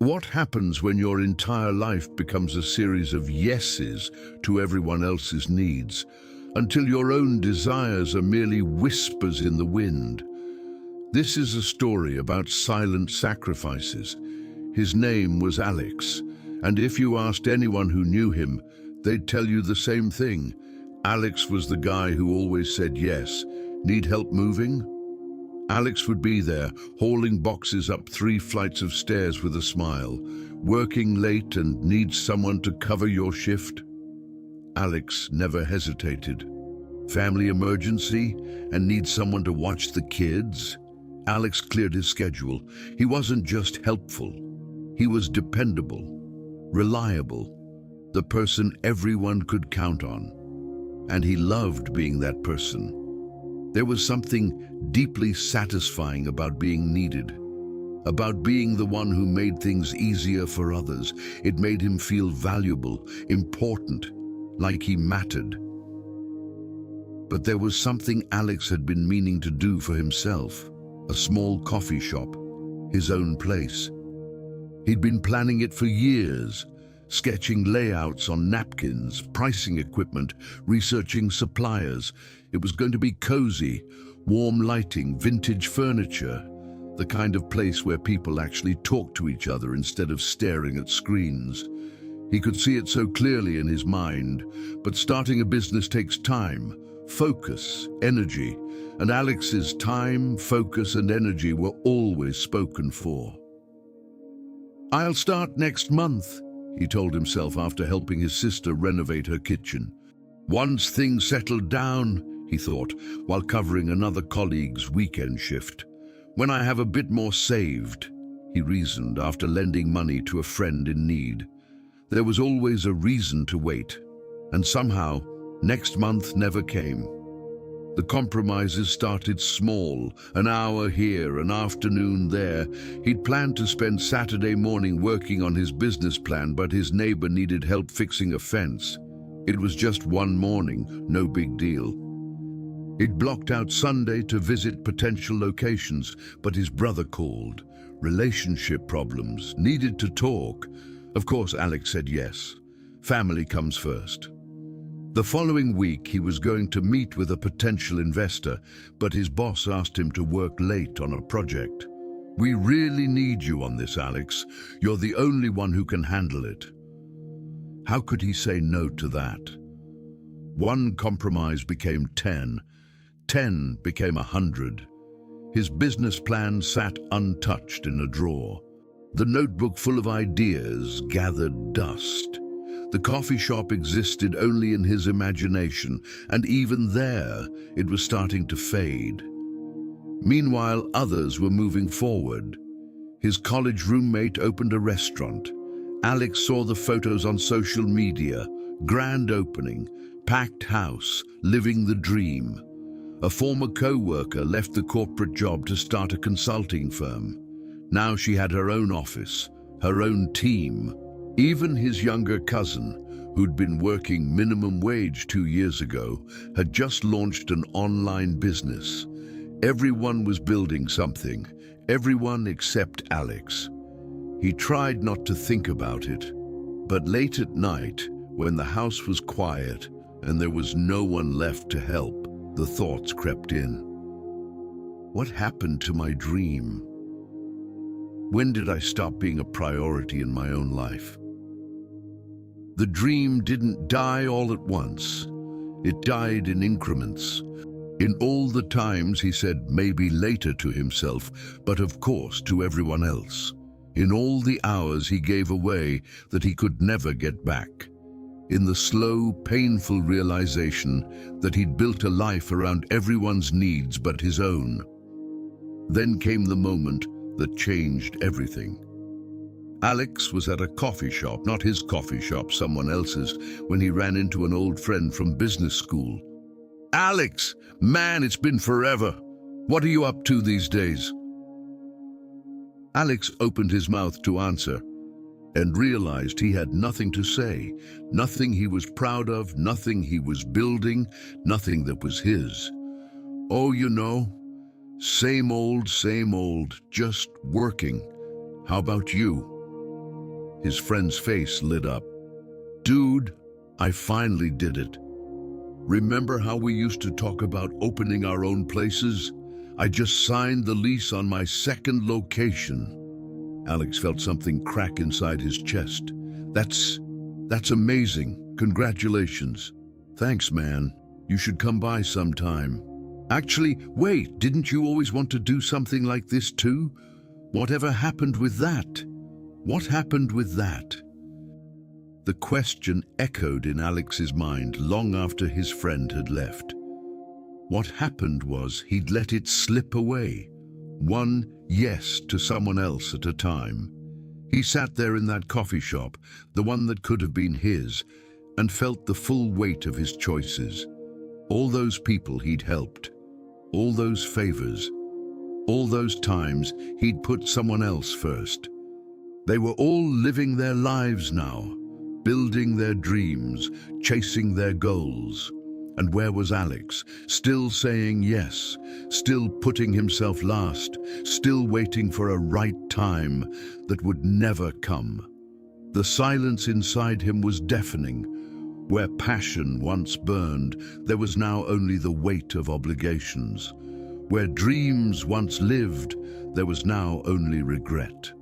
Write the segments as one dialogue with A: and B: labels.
A: What happens when your entire life becomes a series of yeses to everyone else's needs, until your own desires are merely whispers in the wind? This is a story about silent sacrifices. His name was Alex, and if you asked anyone who knew him, they'd tell you the same thing. Alex was the guy who always said yes. Need help moving? Alex would be there, hauling boxes up 3 flights of stairs with a smile. Working late and needs someone to cover your shift? Alex never hesitated. Family emergency and needs someone to watch the kids? Alex cleared his schedule. He wasn't just helpful. He was dependable, reliable, the person everyone could count on. And he loved being that person. There was something deeply satisfying about being needed, about being the one who made things easier for others. It made him feel valuable, important, like he mattered. But there was something Alex had been meaning to do for himself, a small coffee shop, his own place. He'd been planning it for years, sketching layouts on napkins, pricing equipment, researching suppliers. It was going to be cozy, warm lighting, vintage furniture, the kind of place where people actually talk to each other instead of staring at screens. He could see it so clearly in his mind, but starting a business takes time, focus, energy, and Alex's time, focus, and energy were always spoken for. "I'll start next month," he told himself after helping his sister renovate her kitchen. "Once things settle down," he thought, while covering another colleague's weekend shift. "When I have a bit more saved," he reasoned after lending money to a friend in need. There was always a reason to wait, and somehow, next month never came. The compromises started small, an hour here, an afternoon there. He'd planned to spend Saturday morning working on his business plan, but his neighbor needed help fixing a fence. It was just one morning, no big deal. He'd blocked out Sunday to visit potential locations, but his brother called. Relationship problems, needed to talk. Of course, Alex said yes. Family comes first. The following week, he was going to meet with a potential investor, but his boss asked him to work late on a project. "We really need you on this, Alex. You're the only one who can handle it." How could he say no to that? One compromise became 10. 10 became 100. His business plan sat untouched in a drawer. The notebook full of ideas gathered dust. The coffee shop existed only in his imagination, and even there, it was starting to fade. Meanwhile, others were moving forward. His college roommate opened a restaurant. Alex saw the photos on social media. Grand opening, packed house, living the dream. A former co-worker left the corporate job to start a consulting firm. Now she had her own office, her own team. Even his younger cousin, who'd been working minimum wage 2 years ago, had just launched an online business. Everyone was building something, everyone except Alex. He tried not to think about it, but late at night, when the house was quiet and there was no one left to help, the thoughts crept in. What happened to my dream? When did I stop being a priority in my own life? The dream didn't die all at once. It died in increments. In all the times he said maybe later to himself, but of course to everyone else. In all the hours he gave away that he could never get back. In the slow, painful realization that he'd built a life around everyone's needs but his own. Then came the moment that changed everything. Alex was at a coffee shop, not his coffee shop, someone else's, when he ran into an old friend from business school. "Alex, man, it's been forever. What are you up to these days?" Alex opened his mouth to answer and realized he had nothing to say, nothing he was proud of, nothing he was building, nothing that was his. "Oh, you know, same old, just working. How about you?" His friend's face lit up. Dude, I finally did it. Remember how we used to talk about opening our own places? I just signed the lease on my second location. Alex felt something crack inside his chest. That's amazing. Congratulations. Thanks, man. You should come by sometime. Actually, wait, didn't you always want to do something like this too? Whatever happened with that? What happened with that? The question echoed in Alex's mind long after his friend had left. What happened was he'd let it slip away, one yes to someone else at a time. He sat there in that coffee shop, the one that could have been his, and felt the full weight of his choices. All those people he'd helped, all those favors, all those times he'd put someone else first. They were all living their lives now, building their dreams, chasing their goals. And where was Alex? Still saying yes, still putting himself last, still waiting for a right time that would never come. The silence inside him was deafening. Where passion once burned, there was now only the weight of obligations. Where dreams once lived, there was now only regret.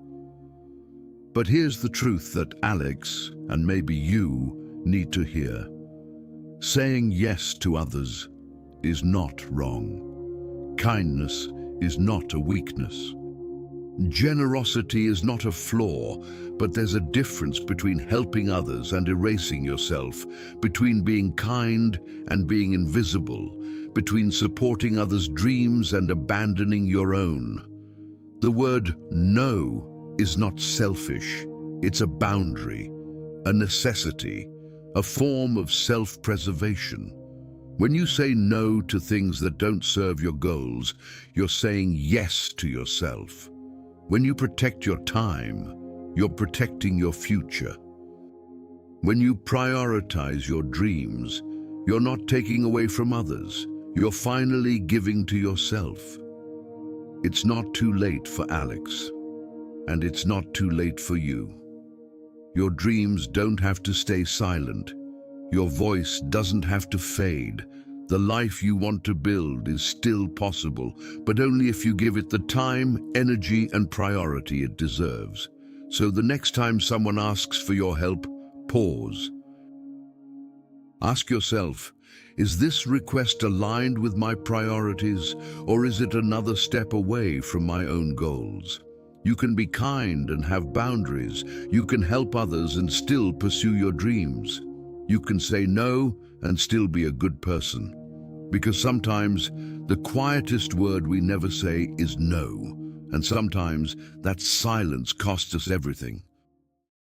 A: But here's the truth that Alex, and maybe you, need to hear. Saying yes to others is not wrong. Kindness is not a weakness. Generosity is not a flaw, but there's a difference between helping others and erasing yourself, between being kind and being invisible, between supporting others' dreams and abandoning your own. The word no is not selfish. It's a boundary, a necessity, a form of self-preservation. When you say no to things that don't serve your goals, you're saying yes to yourself. When you protect your time, you're protecting your future. When you prioritize your dreams, you're not taking away from others. You're finally giving to yourself. It's not too late for Alex, and it's not too late for you. Your dreams don't have to stay silent. Your voice doesn't have to fade. The life you want to build is still possible, but only if you give it the time, energy, and priority it deserves. So the next time someone asks for your help, pause. Ask yourself, is this request aligned with my priorities, or is it another step away from my own goals? You can be kind and have boundaries. You can help others and still pursue your dreams. You can say no and still be a good person. Because sometimes the quietest word we never say is no. And sometimes that silence costs us everything.